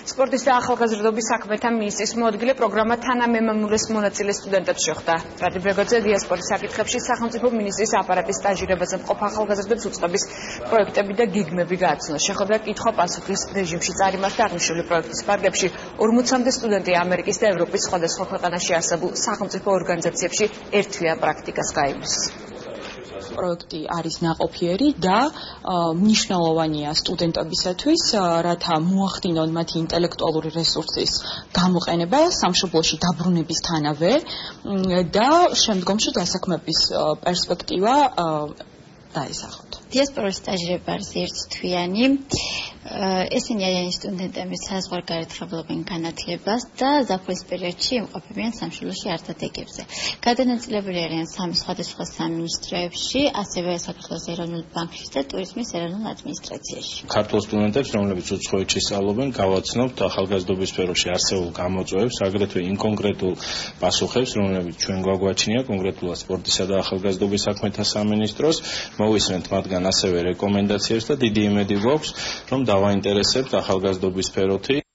სპორტის და ახალგაზრდობის საქმეთა მინისტრის მოადგილე პროგრამა თანამემამულეს მონაწილე სტუდენტებს შეხვდა. რადიმ ბეგოძე დიასპორის საკითხებში სახელმწიფო მინისტრის აპარატის სტაჟირებაზე მყოფ ახალგაზრდებს უწყების პროექტები და გიგმები გააცნო. შეხვედრა კითხვა-პასუხის რეჟიმში წარიმართა. აღნიშნული პროექტის ფარგლებში 40-მდე სტუდენტი ამერიკის და ევროპის სხვადასხვა ქვეყანაში არსებულ სახელმწიფო ორგანიზაციებში ერთვიან პრაქტიკას გაიმარჯვეს. პროექტი არის ნაყოფიერი და მნიშვნელოვანია სტუდენტებისათვის, რათა მოახდინონ მათი ინტელექტუალური რესურსის გამოყენება სამშობლოში დაბრუნებისთანავე და შემდგომში დასაქმების პერსპექტივა დაესახოთ. დიასპორის სტაჟირება არის ერთთვიანი. ესენი არიან სტუდენტები, საზღვარგარეთ ხედავენ განათლებას და ზაფხულის პერიოდში იმყოფებიან სამშობლოში არტადეგებზე. გადანაწილებული არიან სამი სხვადასხვა სამინისტროებში, ასევე საქართველოს ეროვნულ ბანკში და ტურიზმის ეროვნულ ადმინისტრაციაში. ქართულ სტუდენტებს, რომლებიც უცხოეთში სწავლობენ, გავაცნობთ ახალგაზრდობის სფეროში არსებულ გამოწვევებს, აგრეთვე იმ კონკრეტულ პასუხებს, რომლებიც ჩვენ გვაგვაჩნია კონკრეტულად სპორტისა და ახალგაზრდობის საქმეთა სამინისტროს, მოვისმენთ მათგან ასევე რეკომენდაციებს და დიდი იმედი გვაქვს, რომ დავაინტერესებთ ახალგაზრდობის სფეროთი.